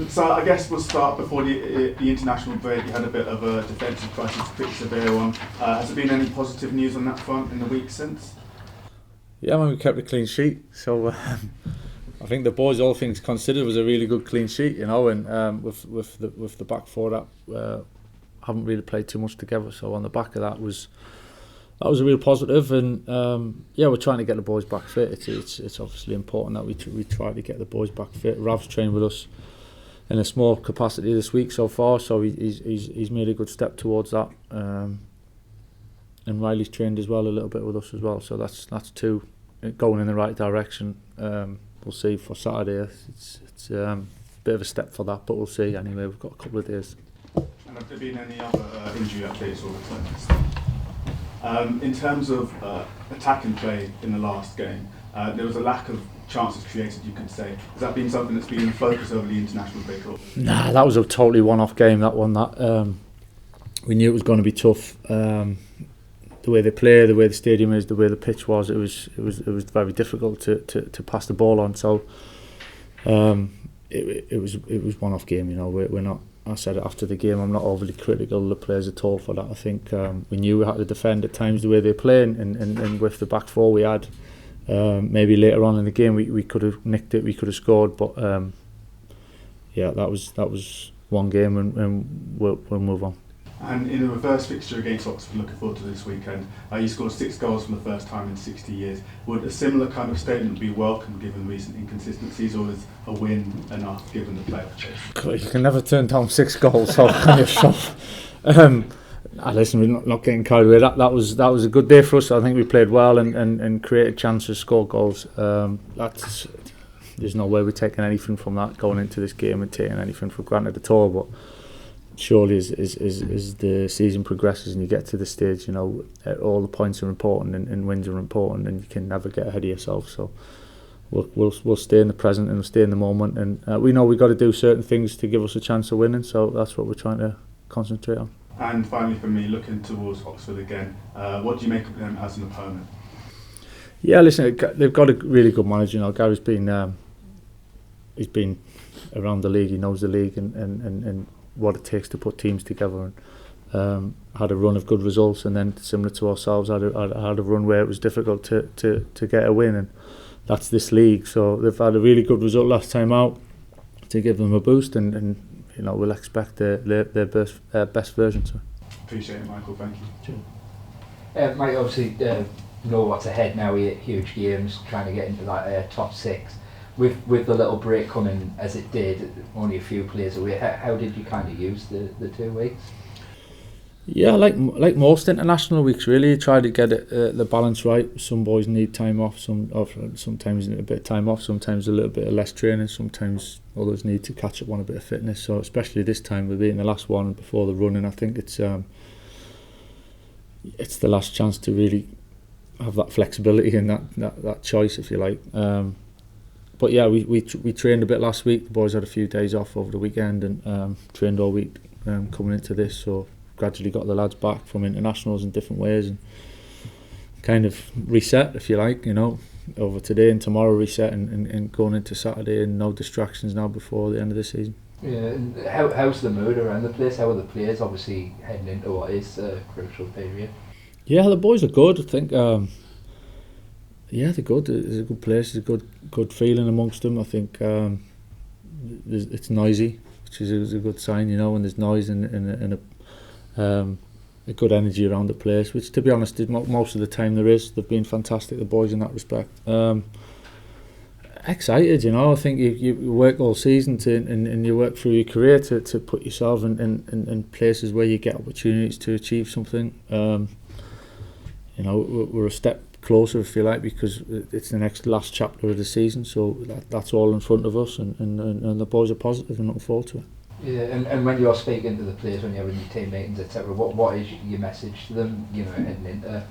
So I guess we'll start before the international break. You had a bit of a defensive crisis to fix severe on. Has there been any positive news on that front in the week since? Yeah, we kept a clean sheet. So I think the boys, all things considered, was a really good clean sheet. And with the back four that haven't really played too much together. So on the back of that was a real positive. And we're trying to get the boys back fit. It's obviously important that we try to get the boys back fit. Rav's trained with us in a small capacity this week so far, so he's made a good step towards that. And Riley's trained as well a little bit with us as well, so that's two going in the right direction. We'll see for Saturday. It's a bit of a step for that, but we'll see anyway. We've got a couple of days. And have there been any other injury updates or returns? In terms of attacking play in the last game, there was a lack of chances created, you could say. Has that been something that's been in focus over the international break? Nah, that was a totally one-off game, that one. We knew it was going to be tough. The way they play, the way the stadium is, the way the pitch was, it was very difficult to pass the ball on. So it was one-off game. We're not. I said it after the game. I'm not overly critical of the players at all for that. I think we knew we had to defend at times the way they play, and with the back four we had. Maybe later on in the game we could have nicked it, we could have scored, but that was one game, and we'll move on. And in a reverse fixture against Oxford, looking forward to this weekend, you scored 6 goals for the first time in 60 years. Would a similar kind of statement be welcome given recent inconsistencies, or is a win enough given the playoff chase? You can never turn down 6 goals, so can you? Listen, we're not getting carried away. That was a good day for us. I think we played well and created chances, scored goals. There's no way we're taking anything from that going into this game and taking anything for granted at all. But surely, as the season progresses and you get to the stage, all the points are important and wins are important, and you can never get ahead of yourself. So we'll stay in the present and we'll stay in the moment. And we know we've got to do certain things to give us a chance of winning. So that's what we're trying to concentrate on. And finally, for me, looking towards Oxford again, what do you make of them as an opponent? Yeah, listen, they've got a really good manager. Gary's been he's been around the league. He knows the league and what it takes to put teams together. And had a run of good results, and then similar to ourselves, had a run where it was difficult to get a win, and that's this league. So they've had a really good result last time out to give them a boost, and we'll expect their best version. So. Appreciate it, Michael. Thank you. Sure. Mike, obviously, know what's ahead now. We hit huge games, trying to get into that top 6. With the little break coming as it did, only a few players away. How did you kind of use the 2 weeks? Yeah, like most international weeks, really, you try to get the balance right. Some boys need time off, sometimes need a bit of time off, sometimes a little bit of less training, sometimes others need to catch up on a bit of fitness. So especially this time, with being the last one before the running, I think it's the last chance to really have that flexibility and that choice, if you like. But yeah, we trained a bit last week. The boys had a few days off over the weekend and trained all week coming into this. So gradually got the lads back from internationals in different ways and kind of reset, if you like, over today and tomorrow, reset and going into Saturday, and no distractions now before the end of the season. Yeah, and how's the mood around the place? How are the players obviously heading into what is a crucial period? Yeah, the boys are good. I think they're good. It's a good place. There's a good feeling amongst them. I think it's noisy, which is a good sign, and there's noise and a good energy around the place, which, to be honest, most of the time there is. They've been fantastic, the boys, in that respect. Excited, I think you work all season and you work through your career to put yourself in places where you get opportunities to achieve something. We're a step closer, if you like, because it's the last chapter of the season, so that's all in front of us, and the boys are positive and looking forward to it. Yeah, and when you're speaking to the players, when you're having your team meetings, etc., what is your message to them, heading into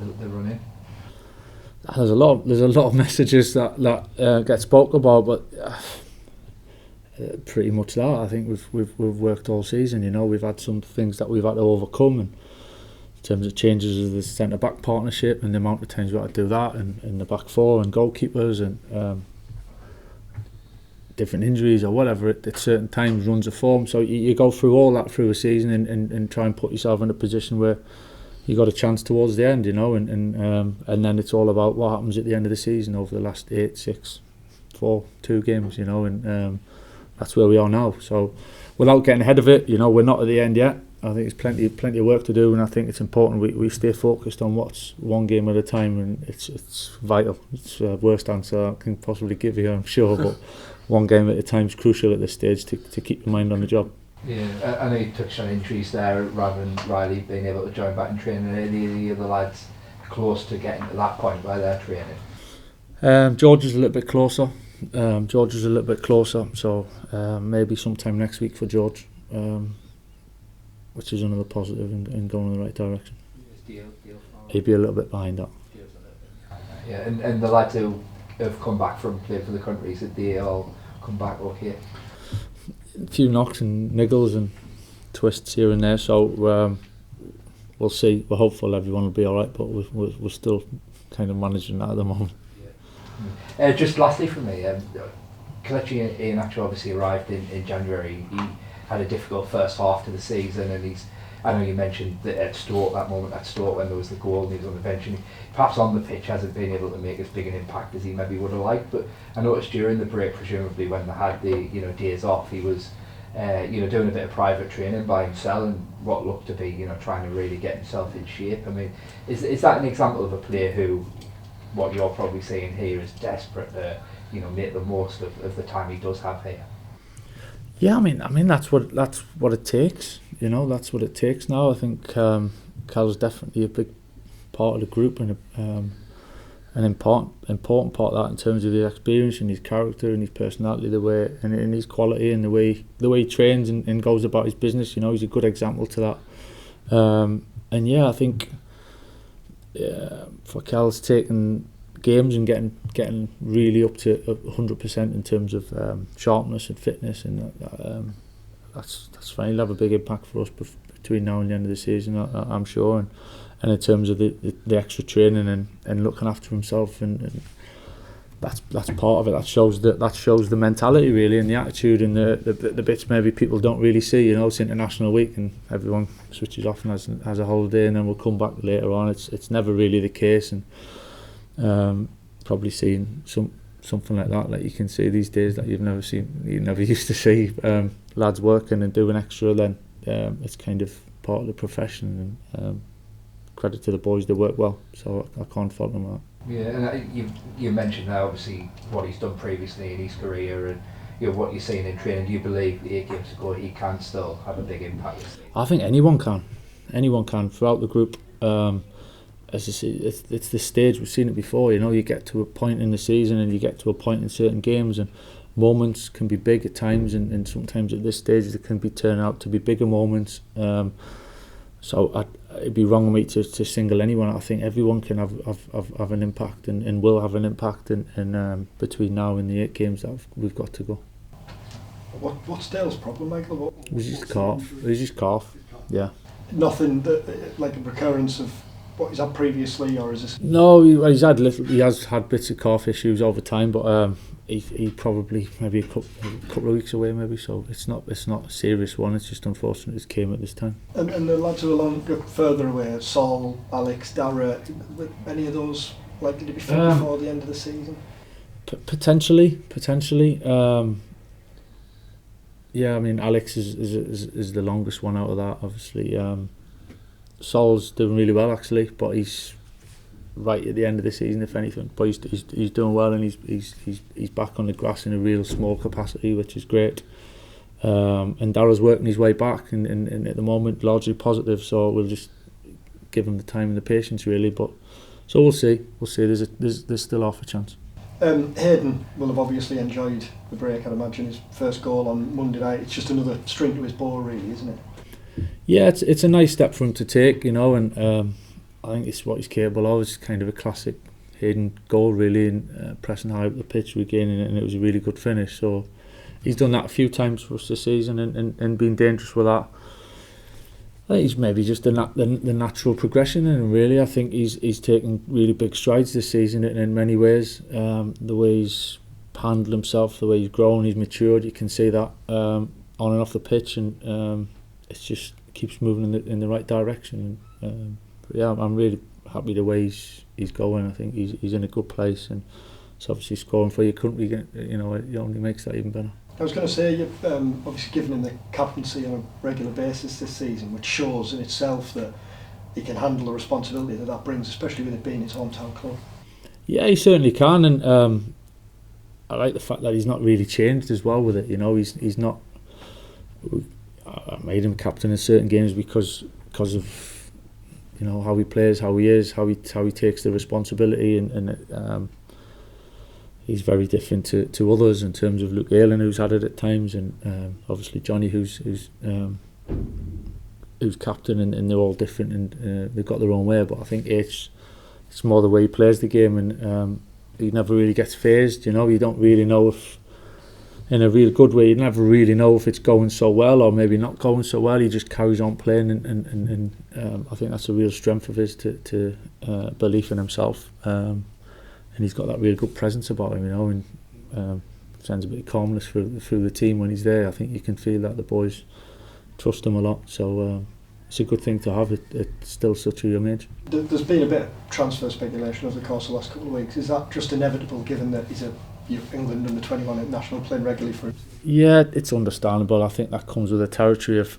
the run-in? There's a lot of messages that get spoke about, but pretty much that. I think we've worked all season. We've had some things that we've had to overcome, and in terms of changes of the centre back partnership and the amount of times we had to do that, and the back four and goalkeepers, and different injuries or whatever at certain times, runs of form. So you go through all that through a season and try and put yourself in a position where you got a chance towards the end, and then it's all about what happens at the end of the season over the last 8, 6, 4, 2 games, and that's where we are now. So without getting ahead of it, we're not at the end yet. I think there's plenty of work to do, and I think it's important we stay focused on what's one game at a time, and it's vital. It's the worst answer I can possibly give you, I'm sure, but one game at a time is crucial at this stage to keep your mind on the job. Yeah, I know you touched on injuries there, rather than Riley being able to join back in training. Are any of the other lads close to getting to that point where they're training? George is a little bit closer. So maybe sometime next week for George, which is another positive in going in the right direction. He'd be a little bit behind that. Yeah, and the lads who have come back from playing for the countries, did they all come back okay? A few knocks and niggles and twists here and there, so we'll see. We're hopeful everyone will be alright, but we're still kind of managing that at the moment. Just lastly from me, Kelechi Iheanacho obviously arrived in January. He had a difficult first half to the season, and I know you mentioned that that moment at Stoke when there was the goal and he was on the bench, and he, perhaps on the pitch hasn't been able to make as big an impact as he maybe would have liked, but I noticed during the break, presumably when they had the days off, he was doing a bit of private training by himself and what looked to be trying to really get himself in shape. I mean, is that an example of a player who, what you're probably seeing here, is desperate to make the most of the time he does have here? Yeah, I mean that's what it takes. That's what it takes now. I think Cal's definitely a big part of the group and an important part of that in terms of his experience and his character and his personality, the way and his quality and the way he trains and goes about his business. He's a good example to that. And yeah, I think for Cal's taking games and getting really up to 100% in terms of sharpness and fitness, and that's fine. He'll have a big impact for us between now and the end of the season, I'm sure, and in terms of the extra training and looking after himself, and that's part of it. That shows the mentality really, and the attitude, and the bits maybe people don't really see. It's International Week and everyone switches off and has a holiday, and then we'll come back later on. It's never really the case, and probably seeing something like that you can see these days that you never used to see, lads working and doing extra, then it's kind of part of the profession, and credit to the boys, they work well, so I can't fault them on that. Yeah, and you mentioned now obviously what he's done previously in his career, and what you're seeing in training. Do you believe 8 games ago he can still have a big impact? I think anyone can throughout the group. As I say, it's this stage, we've seen it before. You get to a point in the season and you get to a point in certain games, and moments can be big at times, and sometimes at this stage it can turn out to be bigger moments. So it'd be wrong of me to single anyone. I think everyone can have an impact and will have an impact in between now and the 8 games that we've got to go. What's Dale's problem, Michael? It was his calf. Yeah. Nothing like a recurrence of what he's had previously, or is this? No, he has had bits of calf issues over time, but he probably maybe a couple of weeks away maybe, so it's not a serious one. It's just unfortunate it came at this time. And the lads who are further away, Sol, Alex, Dara, any of those likely to be fit before the end of the season? Potentially. Yeah, I mean Alex is the longest one out of that, obviously. Sol's doing really well actually, but he's right at the end of the season if anything. But he's doing well, and he's back on the grass in a real small capacity, which is great. And Dara's working his way back, and at the moment largely positive. So we'll just give him the time and the patience really. But so we'll see. There's still half a chance. Hayden will have obviously enjoyed the break. I'd imagine his first goal on Monday night. It's just another string to his bow, really, isn't it? Yeah, it's a nice step for him to take, and I think it's what he's capable of. It's kind of a classic Hayden goal, really, and pressing high up the pitch, regaining it, and it was a really good finish. So he's done that a few times for us this season, and been dangerous with that. I think he's maybe just the natural progression, and really I think he's taken really big strides this season in many ways. The way he's handled himself, the way he's grown, he's matured. You can see that on and off the pitch, and it just keeps moving in the right direction. But yeah, I'm really happy the way he's going. I think he's in a good place, and it's obviously scoring for your country. You know, it only makes that even better. I was going to say, you've obviously given him the captaincy on a regular basis this season, which shows in itself that he can handle the responsibility that brings, especially with it being his hometown club. Yeah, he certainly can, and I like the fact that he's not really changed as well with it. You know, he's not. I made him captain in certain games because of, you know, how he plays, how he is, how he takes the responsibility, and he's very different to others in terms of Luke Ayling, who's had it at times, and obviously Johnny, who's captain, and they're all different, and they've got their own way. But I think it's more the way he plays the game, and he never really gets phased. You know, you don't really know if, in a real good way, you never really know if it's going so well or maybe not going so well. He just carries on playing, and I think that's a real strength of his, to belief in himself. And he's got that real good presence about him, you know, and sends a bit of calmness through the team when he's there. I think you can feel that the boys trust him a lot, so it's a good thing to have at still such a young age. There's been a bit of transfer speculation over the course of the last couple of weeks. Is that just inevitable, given that he's a England under 21 international playing regularly for him? Yeah, it's understandable. I think that comes with the territory of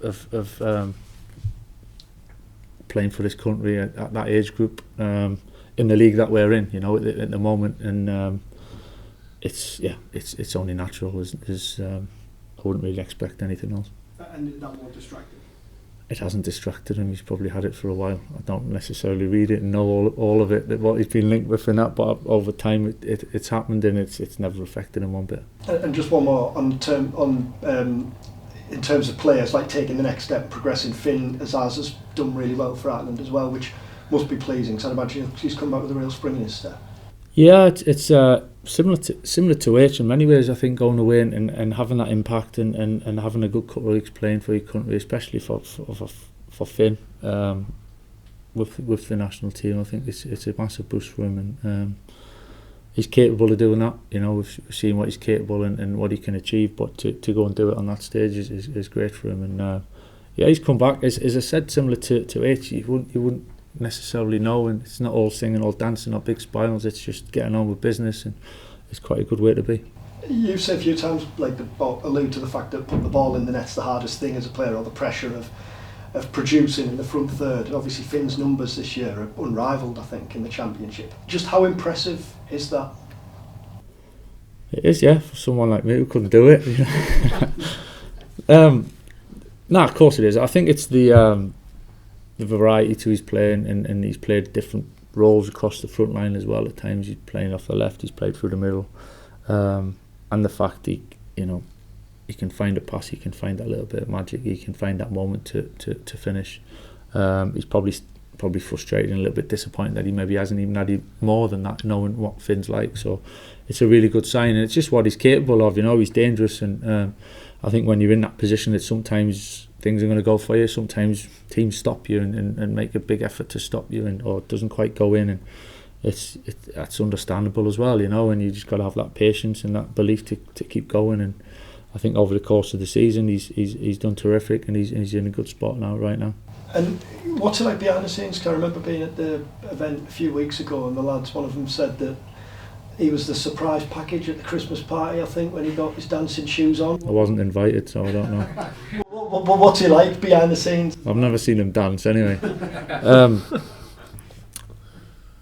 playing for this country at that age group. In the league that we're in, you know, at the moment, and it's only natural. I wouldn't really expect anything else. And that won't distract him? It hasn't distracted him. He's probably had it for a while. I don't necessarily read it and know all of it, what he's been linked with and that, but over time it's happened, and it's never affected him one bit. And just one more in terms of players, like taking the next step, progressing. Finn Azaz has done really well for Ireland as well, which must be pleasing. So I'd imagine he's come back with a real spring in his step. Yeah, it's similar to H in many ways. I think going away and having that impact and having a good couple of weeks playing for your country, especially for Finn, with the national team, I think it's a massive boost for him, and he's capable of doing that. You know, we've seen what he's capable and what he can achieve, but to go and do it on that stage is great for him. And yeah, he's come back. As I said, similar to H, you wouldn't necessarily know, and it's not all singing, all dancing, or big smiles. It's just getting on with business, and it's quite a good way to be. You've said a few times, like, allude to the fact that putting the ball in the net's the hardest thing as a player, or the pressure of producing in the front third. Obviously Finn's numbers this year are unrivalled, I think, in the Championship. Just how impressive is that? It is, yeah, for someone like me who couldn't do it. No, of course it is. I think it's the variety to his playing, and he's played different roles across the front line as well. At times he's playing off the left, he's played through the middle, and the fact he can find a pass, he can find that little bit of magic, he can find that moment to finish. He's probably frustrated and a little bit disappointed that he maybe hasn't even had more than that, knowing what Finn's like. So it's a really good sign, and it's just what he's capable of. You know, he's dangerous, and I think when you're in that position, that sometimes things are going to go for you. Sometimes teams stop you and make a big effort to stop you, or it doesn't quite go in, and that's understandable as well, you know. And you just got to have that patience and that belief to keep going. And I think over the course of the season, he's done terrific, and he's in a good spot right now. And what's it like behind the scenes? 'Cause I remember being at the event a few weeks ago, and the lads, one of them said that he was the surprise package at the Christmas party, I think, when he got his dancing shoes on. I wasn't invited, so I don't know. What's he like behind the scenes? I've never seen him dance anyway.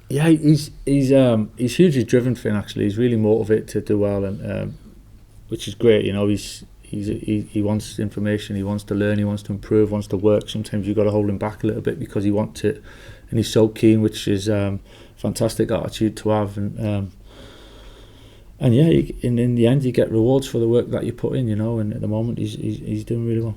Yeah, he's hugely driven, Finn. Actually, he's really motivated to do well, and which is great. You know, he wants information, he wants to learn, he wants to improve, wants to work. Sometimes you've got to hold him back a little bit because he wants it, and he's so keen, which is fantastic attitude to have. And yeah, in the end, you get rewards for the work that you put in, you know. And at the moment, he's doing really well.